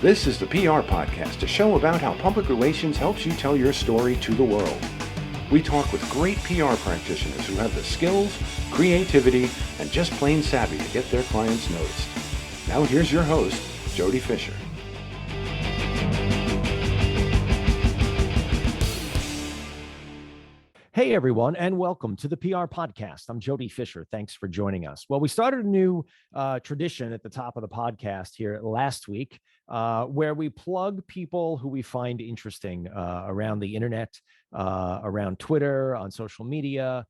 This is the PR Podcast, a show about how public relations helps you tell your story to the world. We talk with great PR practitioners who have the skills, creativity, and just plain savvy to get their clients noticed. Now here's your host, Jody Fisher. Hey, everyone, and welcome to the PR Podcast. I'm Jody Fisher. Thanks for joining us. Well, we started a new tradition at the top of the podcast here last week where we plug people who we find interesting around the internet, around Twitter, on social media,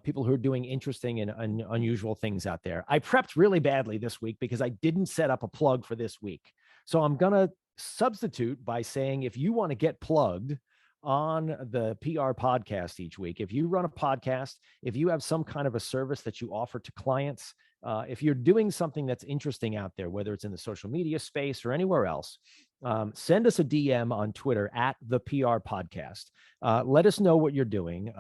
people who are doing interesting and unusual things out there. I prepped really badly this week because I didn't set up a plug for this week. So I'm going to substitute by saying if you want to get plugged on the PR podcast each week, if you run a podcast, if you have some kind of a service that you offer to clients, if you're doing something that's interesting out there, whether it's in the social media space or anywhere else, send us a DM on Twitter at the PR podcast. Let us know what you're doing.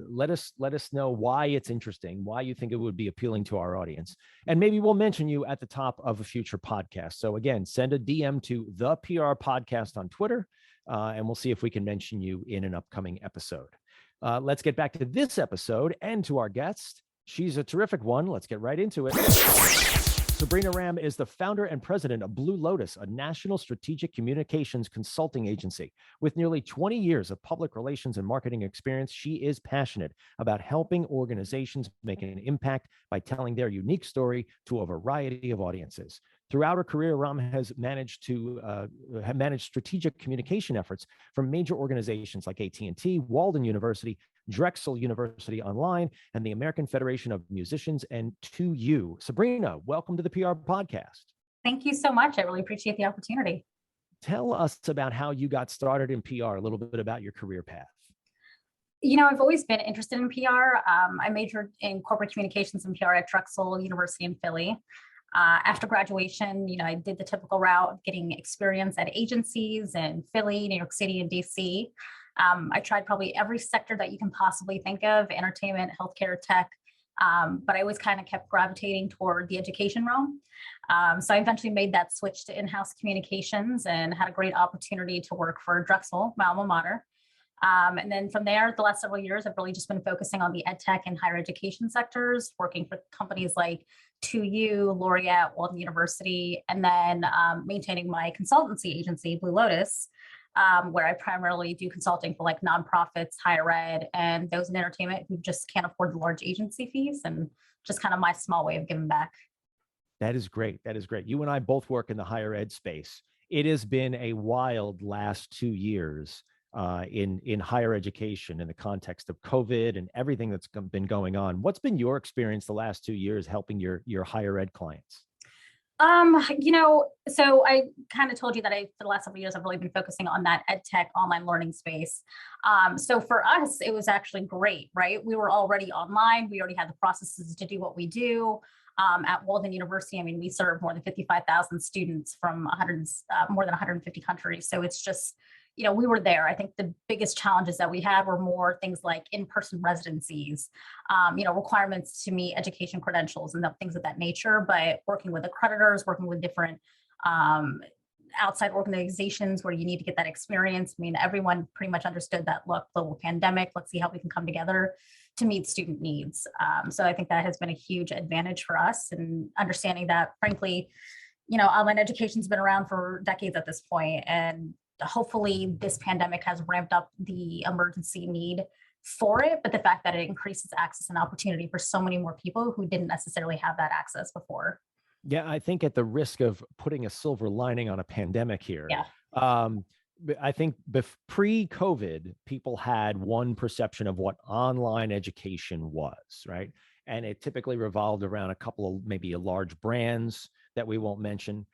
Let us know why it's interesting, why you think it would be appealing to our audience. And maybe we'll mention you at the top of a future podcast. So again, send a DM to the PR podcast on Twitter. And we'll see if we can mention you in an upcoming episode. Let's get back to this episode and to our guest. She's a terrific one. Let's get right into it. Sabrina Ram is the founder and president of Blu Lotus, a national strategic communications consulting agency. With nearly 20 years of public relations and marketing experience, she is passionate about helping organizations make an impact by telling their unique story to a variety of audiences. Throughout her career, Ram has managed strategic communication efforts from major organizations like AT&T, Walden University, Drexel University Online, and the American Federation of Musicians, and 2U. Sabrina, welcome to the PR Podcast. Thank you so much. I really appreciate the opportunity. Tell us about how you got started in PR, a little bit about your career path. You know, I've always been interested in PR. I majored in corporate communications and PR at Drexel University in Philly. After graduation, I did the typical route of getting experience at agencies in Philly, New York City, and DC. I tried probably every sector that you can possibly think of: entertainment, healthcare, tech. But I always kind of kept gravitating toward the education realm. So I eventually made that switch to in-house communications and had a great opportunity to work for Drexel, my alma mater. And then from there, the last several years, I've really just been focusing on the ed tech and higher education sectors, working for companies like 2U, Laureate, Walden University, and then maintaining my consultancy agency, Blu Lotus, where I primarily do consulting for like nonprofits, higher ed, and those in entertainment who just can't afford the large agency fees, and just kind of my small way of giving back. That is great. That is great. You and I both work in the higher ed space. It has been a wild last 2 years in higher education in the context of COVID and everything that's been going on. What's been your experience the last 2 years helping your higher ed clients? So I kind of told you that for the last several years, I've really been focusing on that ed tech online learning space. So for us, it was actually great, right? We were already online. We already had the processes to do what we do. At Walden University, I mean, we serve more than 55,000 students from more than 150 countries. So it's just, we were there. I think the biggest challenges that we had were more things like in-person residencies, requirements to meet education credentials and things of that nature, but working with accreditors, working with different outside organizations where you need to get that experience. I mean, everyone pretty much understood that, look, global pandemic, let's see how we can come together to meet student needs. So I think that has been a huge advantage for us, and understanding that, frankly, online education's been around for decades at this point, and hopefully this pandemic has ramped up the emergency need for it, but the fact that it increases access and opportunity for so many more people who didn't necessarily have that access before. Yeah, I think at the risk of putting a silver lining on a pandemic here, I think pre-COVID, people had one perception of what online education was, right? And it typically revolved around a couple of maybe large brands that we won't mention.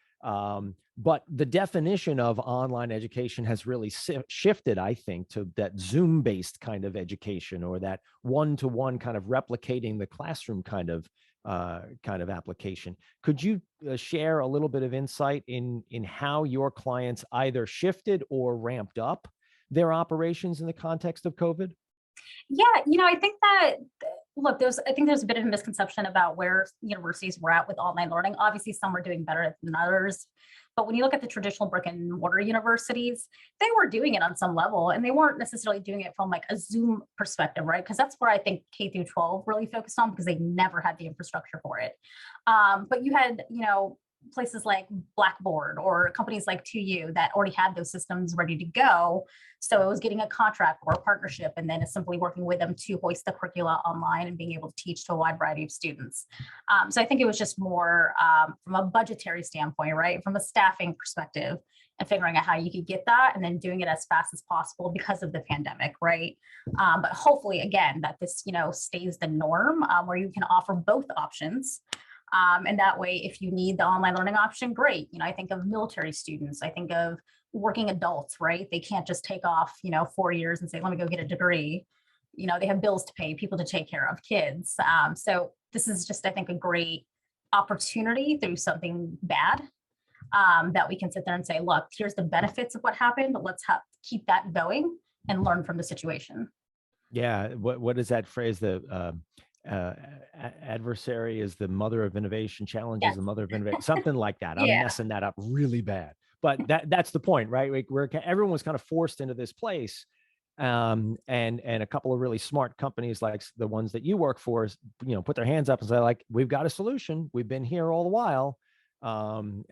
But the definition of online education has really shifted, I think, to that Zoom-based kind of education, or that one-to-one kind of replicating the classroom kind of application. Could you share a little bit of insight in how your clients either shifted or ramped up their operations in the context of COVID? Yeah, I think that Look, I think there's a bit of a misconception about where universities were at with online learning. Obviously, some were doing better than others. But when you look at the traditional brick and mortar universities, they were doing it on some level, and they weren't necessarily doing it from like a Zoom perspective, right? Because that's where I think K through 12 really focused on, because they never had the infrastructure for it. But you had, places like Blackboard or companies like 2U that already had those systems ready to go. So it was getting a contract or a partnership, and then it's simply working with them to hoist the curricula online and being able to teach to a wide variety of students. So I think it was just more from a budgetary standpoint, right? From a staffing perspective, and figuring out how you could get that and then doing it as fast as possible because of the pandemic, right? But hopefully, again, that this, stays the norm, where you can offer both options. And that way, if you need the online learning option, great. I think of military students, I think of working adults, right? They can't just take off, 4 years and say, let me go get a degree. They have bills to pay, people to take care of, kids. So this is just, I think, a great opportunity through something bad, that we can sit there and say, look, here's the benefits of what happened. Let's keep that going and learn from the situation. Yeah. What is that phrase? Adversary is the mother of innovation. Challenge is the mother of innovation. Something like that. I'm messing that up really bad, but that's the point, right? Everyone was kind of forced into this place, and a couple of really smart companies like the ones that you work for, put their hands up and say, like, we've got a solution. We've been here all the while, and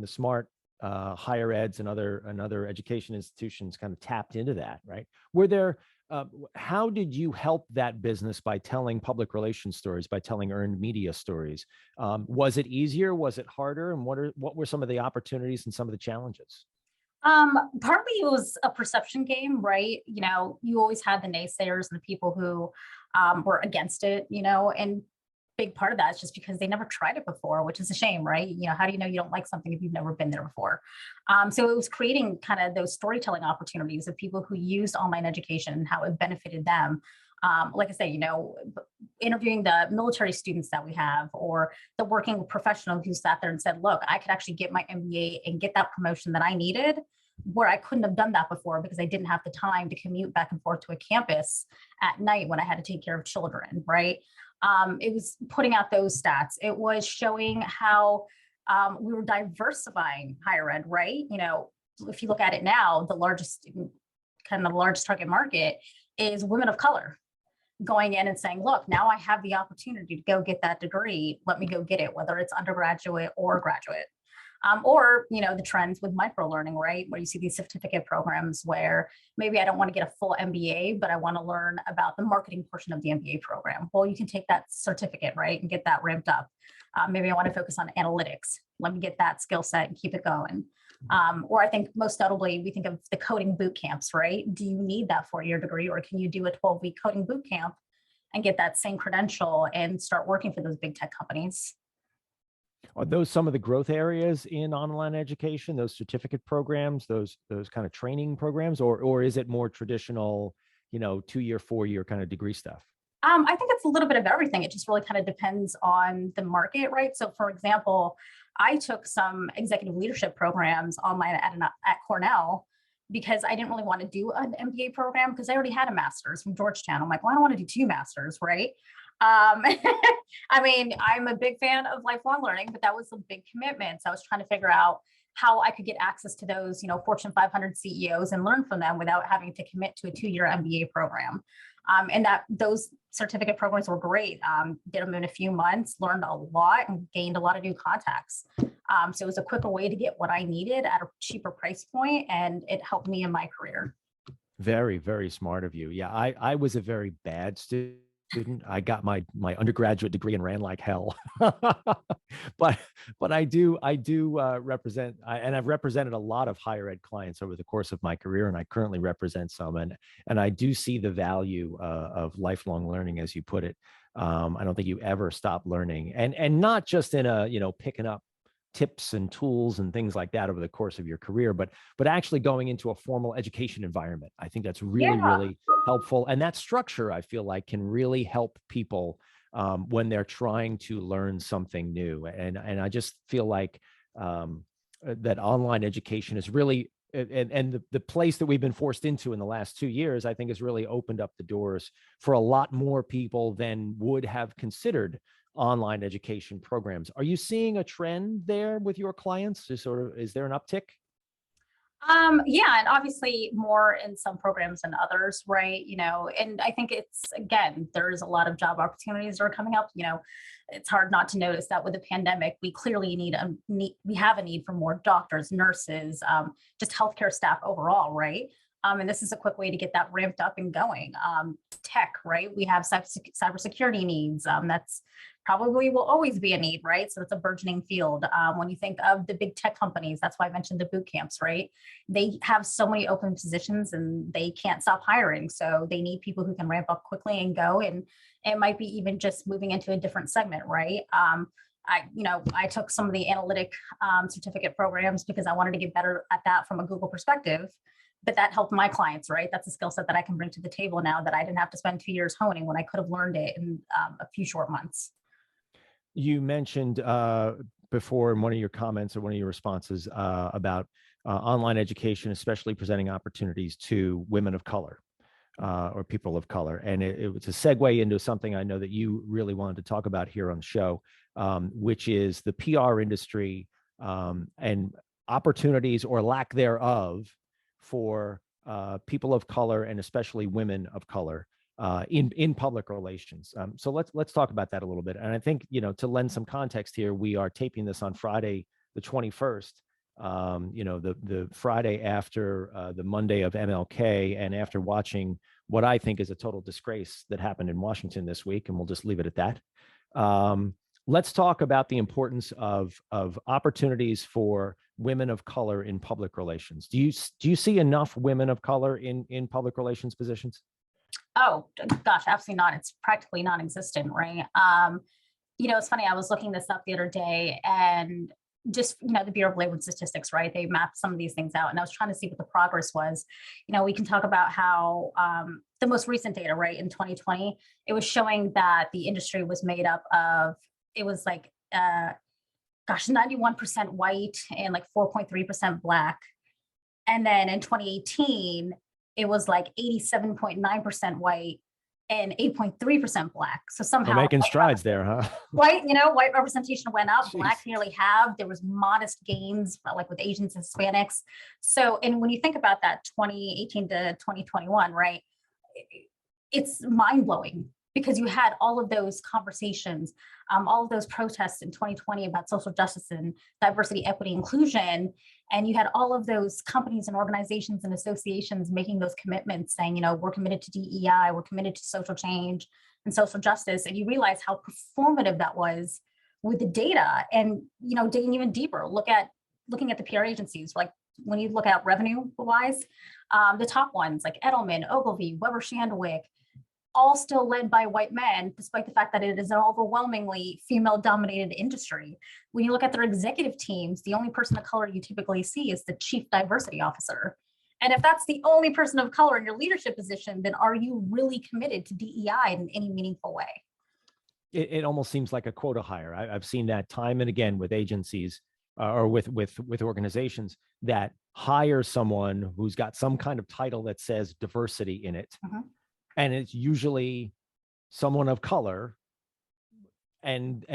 the smart higher eds and other education institutions kind of tapped into that, right? Were there how did you help that business by telling public relations stories, by telling earned media stories? Was it easier? Was it harder? And what were some of the opportunities and some of the challenges? Partly it was a perception game, right? You always had the naysayers and the people who were against it, and big part of that is just because they never tried it before, which is a shame, right? How do you know you don't like something if you've never been there before? So it was creating kind of those storytelling opportunities of people who used online education and how it benefited them. Like I say, interviewing the military students that we have, or the working professional who sat there and said, look, I could actually get my MBA and get that promotion that I needed, where I couldn't have done that before because I didn't have the time to commute back and forth to a campus at night when I had to take care of children, right? It was putting out those stats. It was showing how we were diversifying higher ed, right? If you look at it now, the largest target market is women of color, going in and saying, look, now I have the opportunity to go get that degree. Let me go get it, whether it's undergraduate or graduate. Or, the trends with micro learning, right? Where you see these certificate programs where maybe I don't want to get a full MBA, but I want to learn about the marketing portion of the MBA program. Well, you can take that certificate, right? And get that ramped up. Maybe I want to focus on analytics. Let me get that skill set and keep it going. Or I think most notably, we think of the coding boot camps, right? Do you need that 4-year degree, or can you do a 12-week coding boot camp and get that same credential and start working for those big tech companies? Are those some of the growth areas in online education, those certificate programs, those kind of training programs, or is it more traditional, 2-year, 4-year kind of degree stuff? I think it's a little bit of everything. It just really kind of depends on the market, right? So for example, I took some executive leadership programs online at Cornell because I didn't really want to do an MBA program because I already had a master's from Georgetown. I'm like, well, I don't want to do 2 masters, right? I mean, I'm a big fan of lifelong learning, but that was a big commitment. So I was trying to figure out how I could get access to those, Fortune 500 CEOs and learn from them without having to commit to a 2-year MBA program. And those certificate programs were great. Did them in a few months, learned a lot, and gained a lot of new contacts. So it was a quicker way to get what I needed at a cheaper price point, and it helped me in my career. Very, very smart of you. Yeah, I was a very bad student. I got my undergraduate degree and ran like hell, but I do represent, and I've represented a lot of higher ed clients over the course of my career, and I currently represent some, and I do see the value of lifelong learning, as you put it. I don't think you ever stop learning, and not just in a picking up tips and tools and things like that over the course of your career, but actually going into a formal education environment. I think that's really helpful. And that structure, I feel like, can really help people when they're trying to learn something new. And I just feel like that online education is really and the place that we've been forced into in the last 2 years, I think has really opened up the doors for a lot more people than would have considered online education programs. Are you seeing a trend there with your clients? Is there an uptick? Yeah, and obviously more in some programs than others, right? And I think again, there's a lot of job opportunities that are coming up. It's hard not to notice that with the pandemic, we clearly we have a need for more doctors, nurses, just healthcare staff overall, right? And this is a quick way to get that ramped up and going. Tech, right? We have cybersecurity needs. That's probably will always be a need, right? So it's a burgeoning field. When you think of the big tech companies, that's why I mentioned the boot camps, right? They have so many open positions and they can't stop hiring. So they need people who can ramp up quickly and go. And it might be even just moving into a different segment, right? I took some of the analytic certificate programs because I wanted to get better at that from a Google perspective. But that helped my clients, right? That's a skill set that I can bring to the table now that I didn't have to spend 2 years honing when I could have learned it in a few short months. You mentioned before in one of your comments or one of your responses about online education, especially presenting opportunities to women of color or people of color. And it was a segue into something I know that you really wanted to talk about here on the show, which is the PR industry and opportunities or lack thereof for people of color and especially women of color in public relations. So let's talk about that a little bit. And I think, to lend some context here, we are taping this on Friday, the 21st, the Friday after the Monday of MLK, and after watching what I think is a total disgrace that happened in Washington this week, and we'll just leave it at that. Let's talk about the importance of opportunities for women of color in public relations. Do you see enough women of color in public relations positions? Oh, gosh, absolutely not. It's practically non-existent, right? It's funny. I was looking this up the other day and just, the Bureau of Labor and Statistics, right? They mapped some of these things out and I was trying to see what the progress was. We can talk about how the most recent data, right, in 2020, it was showing that the industry was made up of, it was like, 91% white and like 4.3% Black. And then in 2018, it was like 87.9% white and 8.3% Black. So somehow we're making strides there, huh? White representation went up. Jeez. Black nearly halved. There was modest gains, like with Asians and Hispanics. So, and when you think about that 2018 to 2021, right, it's mind blowing because you had all of those conversations, all of those protests in 2020 about social justice and diversity, equity, inclusion. And you had all of those companies and organizations and associations making those commitments saying, we're committed to DEI, we're committed to social change and social justice. And you realize how performative that was with the data and, digging even deeper, looking at the PR agencies, like when you look at revenue wise, the top ones like Edelman, Ogilvy, Weber Shandwick, all still led by white men, despite the fact that it is an overwhelmingly female-dominated industry. When you look at their executive teams, the only person of color you typically see is the chief diversity officer. And if that's the only person of color in your leadership position, then are you really committed to DEI in any meaningful way? It almost seems like a quota hire. I've seen that time and again with agencies or with organizations that hire someone who's got some kind of title that says diversity in it. Uh-huh. And it's usually someone of color, and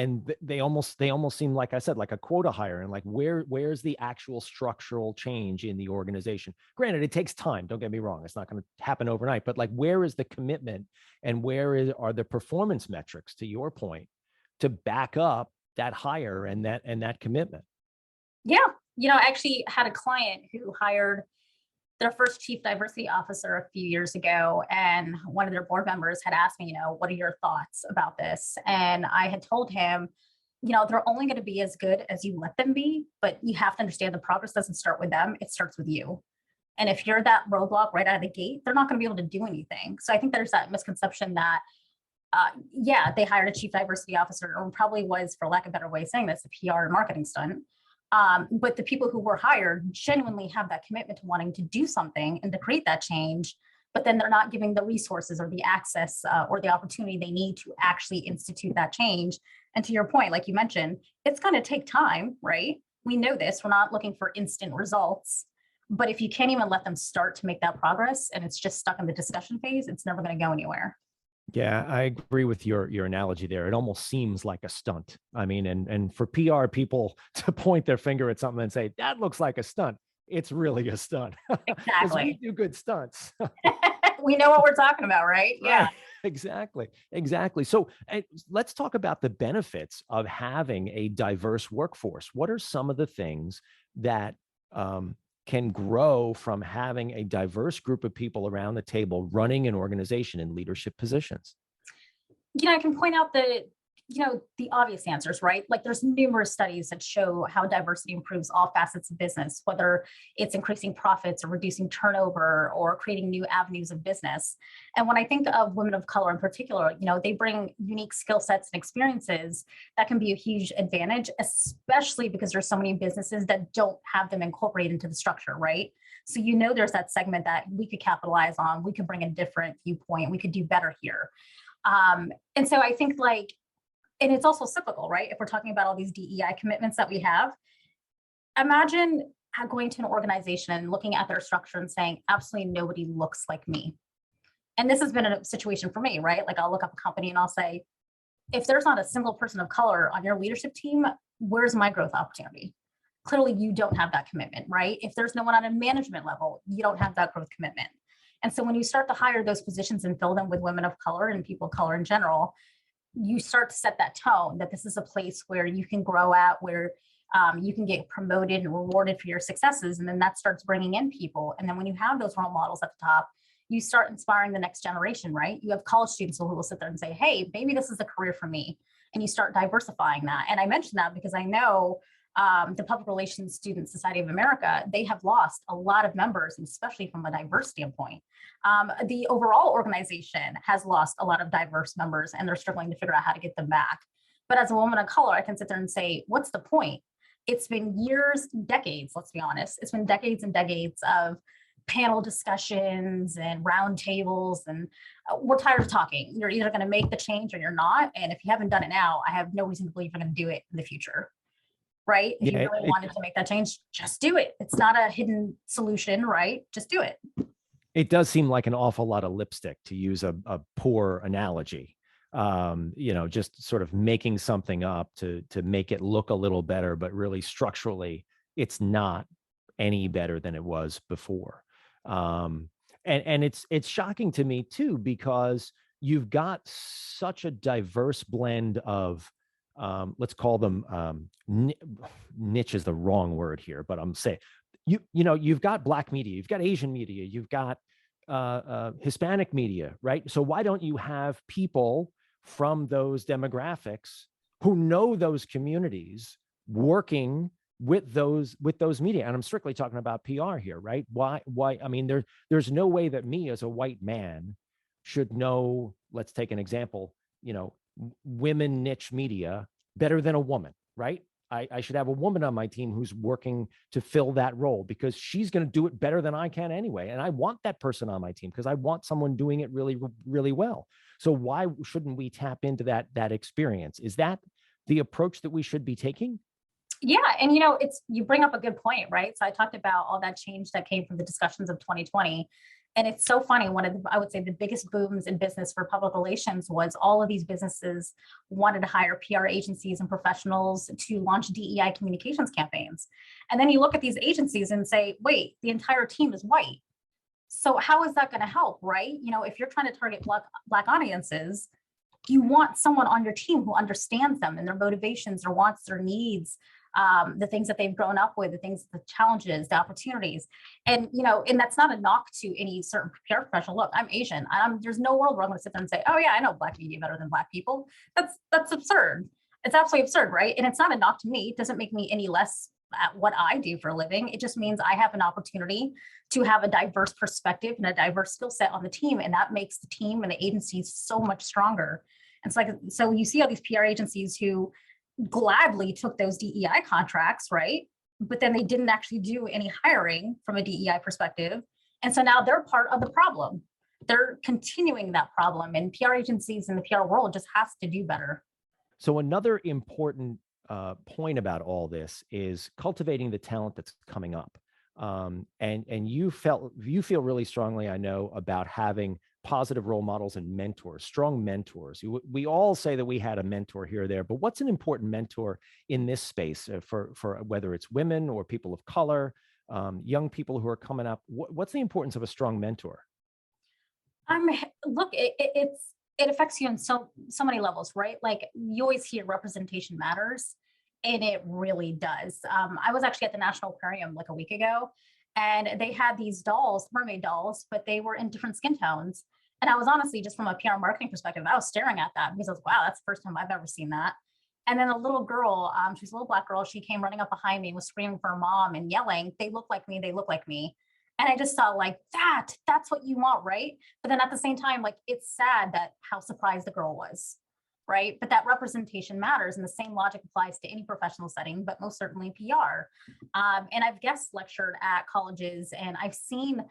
they almost seem, like I said, like a quota hire. And like, where's the actual structural change in the organization? Granted, it takes time. Don't get me wrong; it's not going to happen overnight. But like, where is the commitment, and are the performance metrics, to your point, to back up that hire and that commitment? Yeah, I actually had a client who hired their first chief diversity officer a few years ago. And one of their board members had asked me, what are your thoughts about this? And I had told him, they're only going to be as good as you let them be, but you have to understand the progress doesn't start with them. It starts with you. And if you're that roadblock right out of the gate, they're not going to be able to do anything. So I think there's that misconception that, they hired a chief diversity officer, or probably was, for lack of a better way of saying this, a PR and marketing stunt. But the people who were hired genuinely have that commitment to wanting to do something and to create that change, but then they're not giving the resources or the access or the opportunity they need to actually institute that change. And to your point, like you mentioned, it's going to take time, right? We know this. We're not looking for instant results. But if you can't even let them start to make that progress and it's just stuck in the discussion phase, it's never going to go anywhere. Yeah, I agree with your analogy there. It almost seems like a stunt. I mean, and for PR people to point their finger at something and say, that looks like a stunt, it's really a stunt. Because Exactly. we do good stunts. We know what we're talking about, right? Yeah. Right. Exactly. So let's talk about the benefits of having a diverse workforce. What are some of the things that can grow from having a diverse group of people around the table running an organization in leadership positions? I can point out the obvious answers, right? Like there's numerous studies that show how diversity improves all facets of business, whether it's increasing profits or reducing turnover or creating new avenues of business. And when I think of women of color in particular, they bring unique skill sets and experiences that can be a huge advantage, especially because there's so many businesses that don't have them incorporated into the structure, right? So, there's that segment that we could capitalize on. We could bring a different viewpoint. We could do better here. And so I think and it's also cyclical, right? If we're talking about all these DEI commitments that we have, imagine going to an organization and looking at their structure and saying, absolutely nobody looks like me. And this has been a situation for me, right? Like I'll look up a company and I'll say, if there's not a single person of color on your leadership team, where's my growth opportunity? Clearly you don't have that commitment, right? If there's no one on a management level, you don't have that growth commitment. And so when you start to hire those positions and fill them with women of color and people of color in general, you start to set that tone that this is a place where you can grow at, where you can get promoted and rewarded for your successes. And then that starts bringing in people. And then when you have those role models at the top, you start inspiring the next generation, right? You have college students who will sit there and say, hey, maybe this is a career for me. And you start diversifying that. And I mentioned that because I know the Public Relations Student Society of America, they have lost a lot of members, and especially from a diverse standpoint. The overall organization has lost a lot of diverse members, and they're struggling to figure out how to get them back. But as a woman of color, I can sit there and say, what's the point? It's been years, decades, let's be honest. It's been decades and decades of panel discussions and roundtables, and we're tired of talking. You're either going to make the change or you're not. And if you haven't done it now, I have no reason to believe you're going to do it in the future. Right? If you really wanted to make that change, just do it. It's not a hidden solution, right? Just do it. It does seem like an awful lot of lipstick, to use a poor analogy. Just sort of making something up to make it look a little better, but really structurally, it's not any better than it was before. And it's shocking to me too, because you've got such a diverse blend of let's call them niche is the wrong word here, but I'm saying you've got Black media, you've got Asian media, you've got Hispanic media, right? So why don't you have people from those demographics who know those communities working with those media? And I'm strictly talking about PR here, right? Why? I mean, there's no way that me as a white man should know, let's take an example, women niche media better than a woman, right? I should have a woman on my team who's working to fill that role, because she's going to do it better than I can anyway. And I want that person on my team because I want someone doing it really, really well. So why shouldn't we tap into that experience? Is that the approach that we should be taking? Yeah. And, you bring up a good point, right? So I talked about all that change that came from the discussions of 2020. And it's so funny. I would say the biggest booms in business for public relations was all of these businesses wanted to hire PR agencies and professionals to launch DEI communications campaigns. And then you look at these agencies and say, wait, the entire team is white. So how is that going to help, right? If you're trying to target Black audiences, you want someone on your team who understands them and their motivations, their wants, their needs, the things that they've grown up with, the challenges, the opportunities. And, and that's not a knock to any certain PR professional. Look, I'm Asian. There's no world where I'm going to sit there and say, oh yeah, I know Black media better than Black people. That's absurd. It's absolutely absurd, right? And it's not a knock to me. It doesn't make me any less at what I do for a living. It just means I have an opportunity to have a diverse perspective and a diverse skill set on the team. And that makes the team and the agencies so much stronger. And so you see all these PR agencies who gladly took those DEI contracts, right? But then they didn't actually do any hiring from a DEI perspective. And so now they're part of the problem. They're continuing that problem, and PR agencies in the PR world just has to do better. So another important point about all this is cultivating the talent that's coming up. And you feel really strongly, I know, about having positive role models and mentors, strong mentors. We all say that we had a mentor here or there, but what's an important mentor in this space for whether it's women or people of color, young people who are coming up? What's the importance of a strong mentor? Look, it affects you in so many levels, right? Like you always hear representation matters, and it really does. I was actually at the National Aquarium like a week ago, and they had these dolls, mermaid dolls, but they were in different skin tones. And I was honestly, just from a PR marketing perspective, I was staring at that because I was, wow, that's the first time I've ever seen that. And then a little girl, she's a little Black girl, she came running up behind me, was screaming for her mom and yelling, "They look like me, they look like me." And I just saw like that's what you want, right? But then at the same time, like it's sad that how surprised the girl was, right? But that representation matters, and the same logic applies to any professional setting, but most certainly PR. And I've guest lectured at colleges, and I've seen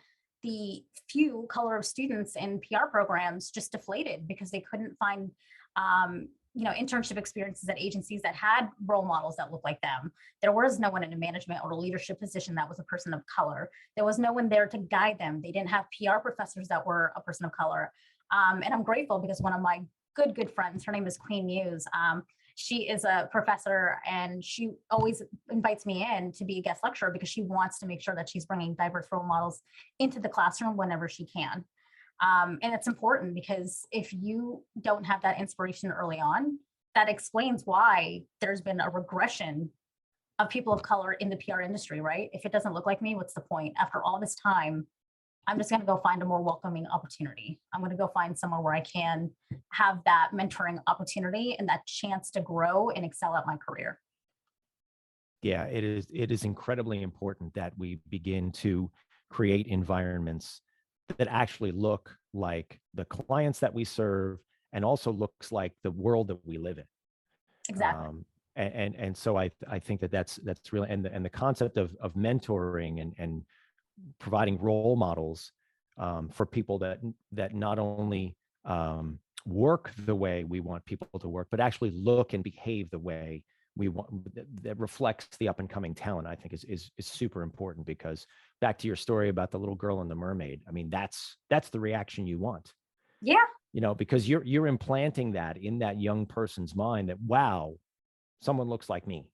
the few color of students in PR programs just deflated because they couldn't find internship experiences at agencies that had role models that looked like them. There was no one in a management or a leadership position that was a person of color. There was no one there to guide them. They didn't have PR professors that were a person of color. And I'm grateful because one of my good friends, her name is Queen Muse. She is a professor, and she always invites me in to be a guest lecturer because she wants to make sure that she's bringing diverse role models into the classroom whenever she can. And it's important because if you don't have that inspiration early on, that explains why there's been a regression of people of color in the PR industry, right? If it doesn't look like me, what's the point? After all this time, I'm just going to go find a more welcoming opportunity. I'm going to go find somewhere where I can have that mentoring opportunity and that chance to grow and excel at my career. Yeah, it is incredibly important that we begin to create environments that actually look like the clients that we serve and also looks like the world that we live in. Exactly. And so I think that's really, and the concept of mentoring and providing role models for people that not only work the way we want people to work, but actually look and behave the way we want, that reflects the up and coming talent, I think is super important. Because back to your story about the little girl and the mermaid, I mean, that's the reaction you want. Yeah. Because you're implanting that in that young person's mind that, wow, someone looks like me.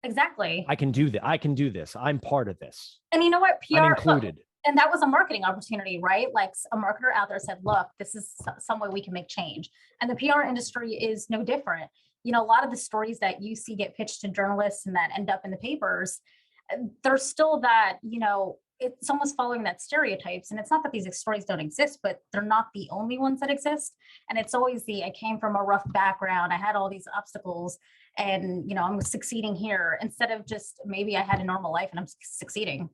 Exactly. I can do that. I can do this. I'm part of this. And you know what? PR, I'm included. And that was a marketing opportunity, right? Like a marketer out there said, look, this is some way we can make change. And the PR industry is no different. A lot of the stories that you see get pitched to journalists and that end up in the papers, there's still that, it's almost following that stereotypes. And it's not that these stories don't exist, but they're not the only ones that exist. And it's always I came from a rough background, I had all these obstacles, and, I'm succeeding here, instead of just maybe I had a normal life and I'm succeeding,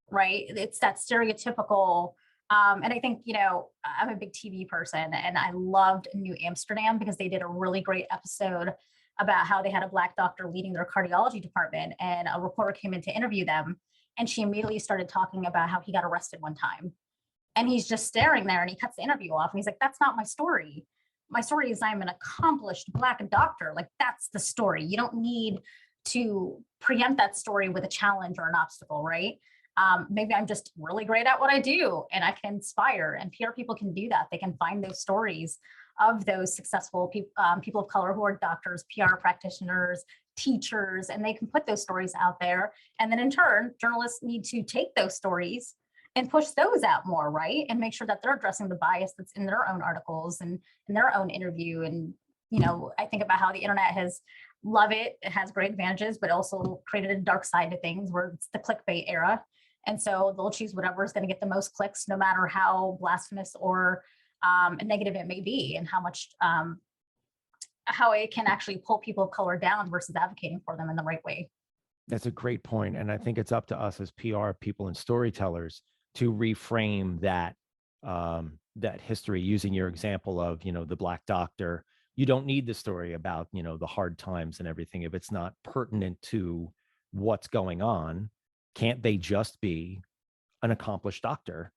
right? It's that stereotypical. And I think, I'm a big TV person, and I loved New Amsterdam because they did a really great episode about how they had a Black doctor leading their cardiology department, and a reporter came in to interview them, and she immediately started talking about how he got arrested one time. And he's just staring there, and he cuts the interview off, and he's like, that's not my story. My story is I'm an accomplished Black doctor. Like, that's the story. You don't need to preempt that story with a challenge or an obstacle, right? Maybe I'm just really great at what I do and I can inspire, and PR people can do that. They can find those stories of those successful people of color who are doctors, PR practitioners, teachers, and they can put those stories out there. And then in turn, journalists need to take those stories and push those out more, right? And make sure that they're addressing the bias that's in their own articles and in their own interview. And, I think about how the internet love it. It has great advantages, but also created a dark side to things where it's the clickbait era. And so they'll choose whatever is going to get the most clicks, no matter how blasphemous or negative it may be, and how much, how it can actually pull people of color down versus advocating for them in the right way. That's a great point. And I think it's up to us as PR people and storytellers to reframe that, that history, using your example of, the Black doctor. You don't need the story about, the hard times and everything if it's not pertinent to what's going on. Can't they just be an accomplished doctor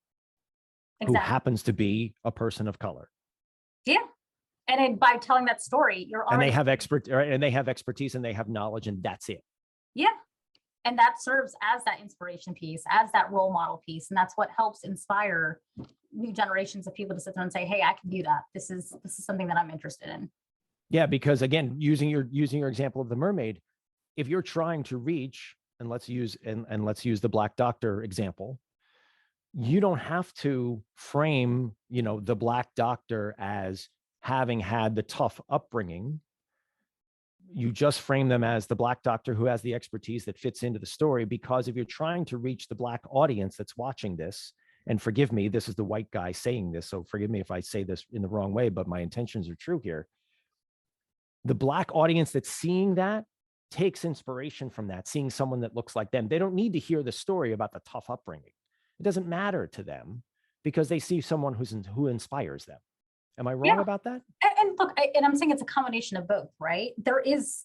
who happens to be a person of color? Yeah. And by telling that story, you're already, and they have expertise and they have knowledge, and that's it. Yeah. And that serves as that inspiration piece, as that role model piece. And that's what helps inspire new generations of people to sit there and say, hey, I can do that. This is something that I'm interested in. Yeah, because again, using your example of the mermaid, if you're trying to reach, and let's use the Black Doctor example, you don't have to frame, the Black Doctor as having had the tough upbringing. You just frame them as the Black Doctor who has the expertise that fits into the story, because if you're trying to reach the Black audience that's watching this, and forgive me, this is the white guy saying this, so forgive me if I say this in the wrong way, but my intentions are true here. The Black audience that's seeing that takes inspiration from that, seeing someone that looks like them. They don't need to hear the story about the tough upbringing. It doesn't matter to them because they see someone who inspires them. Am I wrong about that? And look, and I'm saying it's a combination of both, right? There is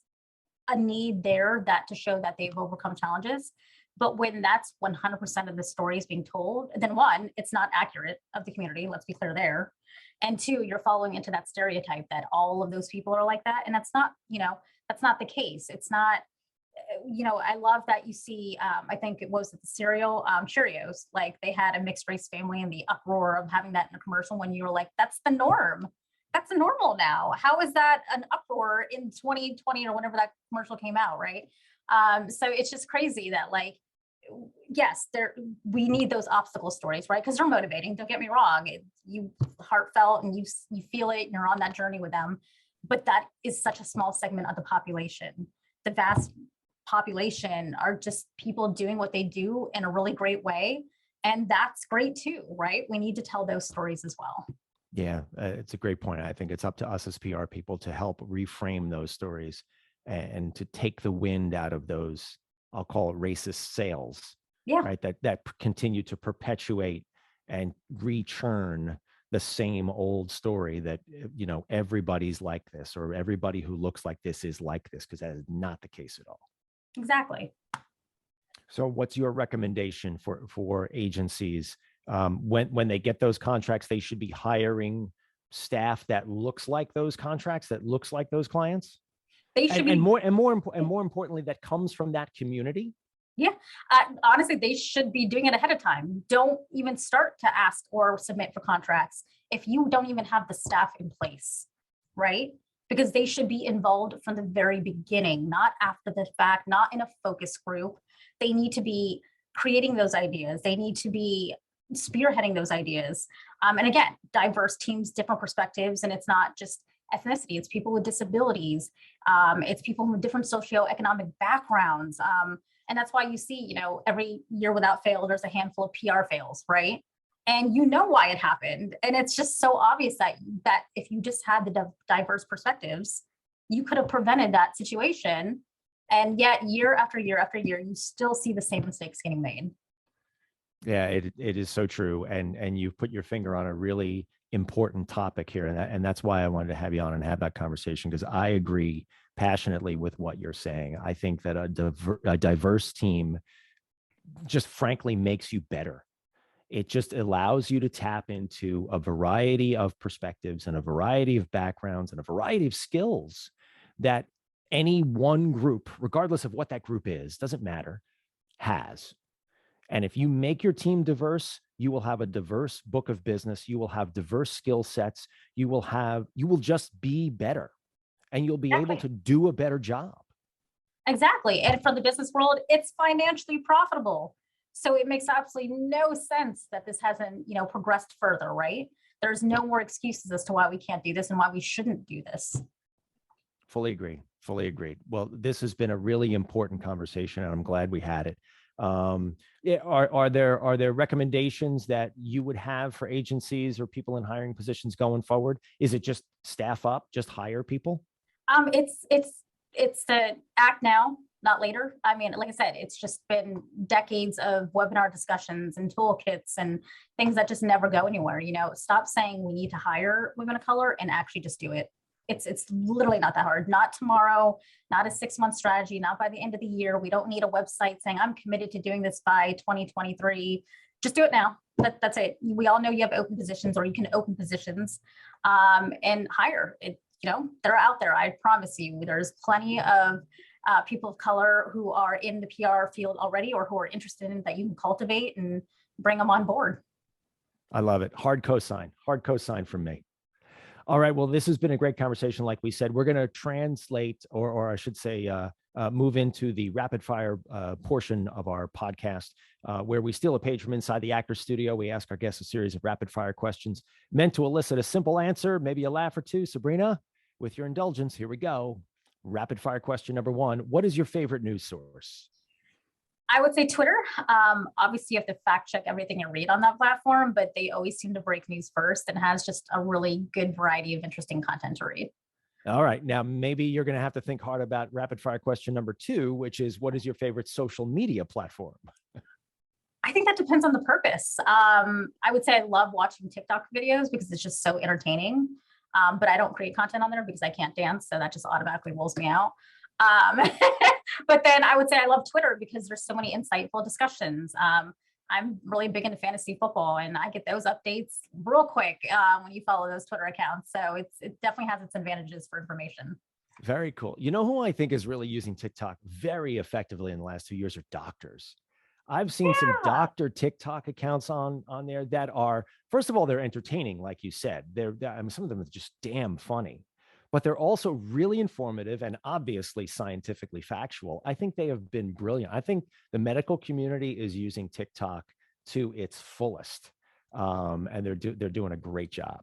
a need there to show that they've overcome challenges. But when that's 100% of the story is being told, then one, it's not accurate of the community. Let's be clear there. And two, you're following into that stereotype that all of those people are like that. And that's not, that's not the case. It's not, I love that you see, I think it was the cereal, Cheerios, like they had a mixed race family and the uproar of having that in a commercial when you were like, that's the norm. That's the normal now. How is that an uproar in 2020 or whenever that commercial came out, right? So it's just crazy that yes, we need those obstacle stories, right? Because they're motivating. Don't get me wrong. You heartfelt and you feel it and you're on that journey with them. But that is such a small segment of the population. The vast population are just people doing what they do in a really great way. And that's great too, right? We need to tell those stories as well. Yeah, it's a great point. I think it's up to us as PR people to help reframe those stories and to take the wind out of those, I'll call it racist sails, right? That continue to perpetuate and rechurn the same old story that, everybody's like this, or everybody who looks like this is like this, because that is not the case at all. Exactly. So what's your recommendation for agencies when they get those contracts? They should be hiring staff that looks like those contracts, that looks like those clients. They should and more importantly, that comes from that community. Yeah, honestly, they should be doing it ahead of time. Don't even start to ask or submit for contracts if you don't even have the staff in place, right? Because they should be involved from the very beginning, not after the fact, not in a focus group. They need to be creating those ideas. They need to be spearheading those ideas. And again, diverse teams, different perspectives, and it's not just ethnicity, it's people with disabilities, it's people with different socioeconomic backgrounds. And that's why you see, every year without fail, there's a handful of PR fails, right? And you know why it happened. And it's just so obvious that if you just had the diverse perspectives, you could have prevented that situation. And yet year after year after year, you still see the same mistakes getting made. Yeah, it is so true. And you've put your finger on a really important topic here. And that's why I wanted to have you on and have that conversation, because I agree passionately with what you're saying. I think that a diverse team just frankly makes you better. It just allows you to tap into a variety of perspectives and a variety of backgrounds and a variety of skills that any one group, regardless of what that group is, doesn't matter, has. And if you make your team diverse, you will have a diverse book of business. You will have diverse skill sets. You will just be better, and you'll be able to do a better job. Exactly. And from the business world, it's financially profitable. So it makes absolutely no sense that this hasn't, progressed further, right? There's no more excuses as to why we can't do this and why we shouldn't do this. Fully agreed. Fully agreed. Well, this has been a really important conversation, and I'm glad we had it. Are there recommendations that you would have for agencies or people in hiring positions going forward? Is it just staff up, just hire people? It's the act now, not later. I mean, like I said, it's just been decades of webinar discussions and toolkits and things that just never go anywhere. Stop saying we need to hire women of color and actually just do it. It's literally not that hard. Not tomorrow, not a 6-month strategy, not by the end of the year. We don't need a website saying I'm committed to doing this by 2023. Just do it now. That's it. We all know you have open positions, or you can open positions and hire it. They're out there. I promise you, there's plenty of people of color who are in the PR field already or who are interested in that you can cultivate and bring them on board. I love it. Hard cosign from me. All right. Well, this has been a great conversation. Like we said, we're going to translate, or I should say, move into the rapid fire portion of our podcast, where we steal a page from inside the actor's studio. We ask our guests a series of rapid fire questions meant to elicit a simple answer, maybe a laugh or two. Sabrina, with your indulgence, here we go. Rapid fire question number one. What is your favorite news source? I would say Twitter. Obviously, you have to fact check everything you read on that platform, but they always seem to break news first and has just a really good variety of interesting content to read. All right. Now, maybe you're going to have to think hard about rapid fire question number two, which is, what is your favorite social media platform? I think that depends on the purpose. I would say I love watching TikTok videos because it's just so entertaining, but I don't create content on there because I can't dance. So that just automatically rolls me out. But then I would say I love Twitter because there's so many insightful discussions. I'm really big into fantasy football and I get those updates real quick when you follow those Twitter accounts. So it definitely has its advantages for information. Very cool. You know who I think is really using TikTok very effectively in the last 2 years are doctors. I've seen some doctor TikTok accounts on there that are, first of all, they're entertaining, like you said. I mean, some of them are just damn funny. But they're also really informative and obviously scientifically factual. I think they have been brilliant. I think the medical community is using TikTok to its fullest, and they're doing a great job.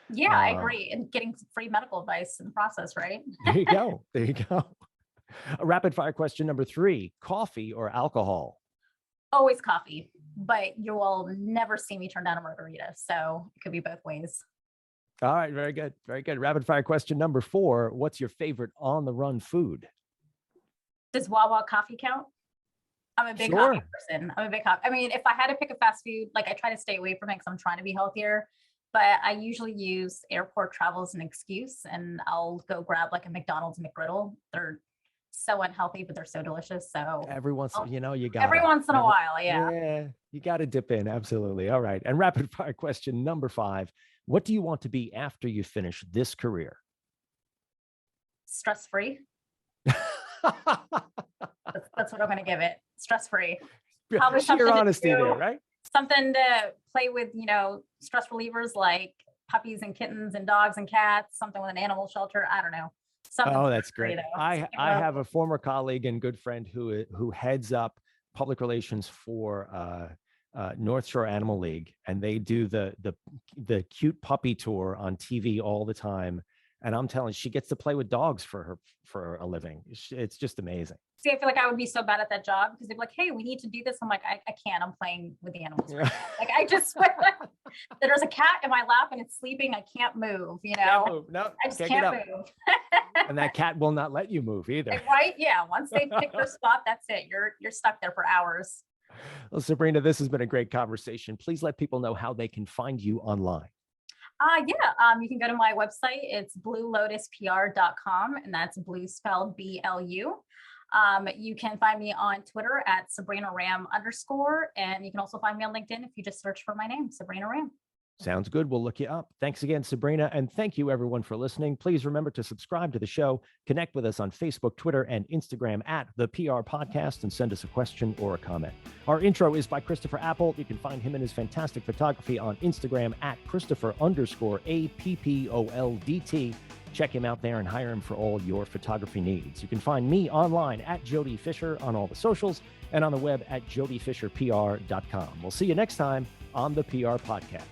Yeah, I agree. And getting free medical advice in the process, right? There you go. There you go. A rapid fire question number three: coffee or alcohol? Always coffee, but you will never see me turn down a margarita. So it could be both ways. All right, very good. Very good. Rapid fire question number four. What's your favorite on the run food? Does Wawa coffee count? I'm a big coffee person. I mean, if I had to pick a fast food, like I try to stay away from it because I'm trying to be healthier, but I usually use airport travel as an excuse and I'll go grab like a McDonald's McGriddle. They're so unhealthy, but they're so delicious. So every once, you got every once in a while. Yeah. Yeah. You got to dip in. Absolutely. All right. And rapid fire question number five. What do you want to be after you finish this career? Stress-free. That's what I'm going to give it. Stress-free. Probably sheer honesty there, right? Something to play with, stress relievers like puppies and kittens and dogs and cats, something with an animal shelter. I don't know. Oh, that's great. I have a former colleague and good friend who heads up public relations for North Shore Animal League, and they do the cute puppy tour on TV all the time. And I'm telling you, she gets to play with dogs for a living. It's just amazing. See, I feel like I would be so bad at that job because they'd be like, "Hey, we need to do this." I'm like, I can't. I'm playing with the animals. Right like I just there's a cat in my lap and it's sleeping. I can't move. Can't move. No, I just can't move. And that cat will not let you move either. Right? Yeah. Once they pick their spot, that's it. You're stuck there for hours. Well, Sabrina, this has been a great conversation. Please let people know how they can find you online. You can go to my website. It's blulotuspr.com, and that's blue spelled BLU. You can find me on Twitter at Sabrina Ram _, and you can also find me on LinkedIn if you just search for my name, Sabrina Ram. Sounds good. We'll look you up. Thanks again, Sabrina. And thank you everyone for listening. Please remember to subscribe to the show, connect with us on Facebook, Twitter, and Instagram at the PR Podcast, and send us a question or a comment. Our intro is by Christopher Apple. You can find him and his fantastic photography on Instagram at Christopher _APPOLDT. Check him out there and hire him for all your photography needs. You can find me online at Jody Fisher on all the socials and on the web at jodyfisherpr.com. We'll see you next time on the PR Podcast.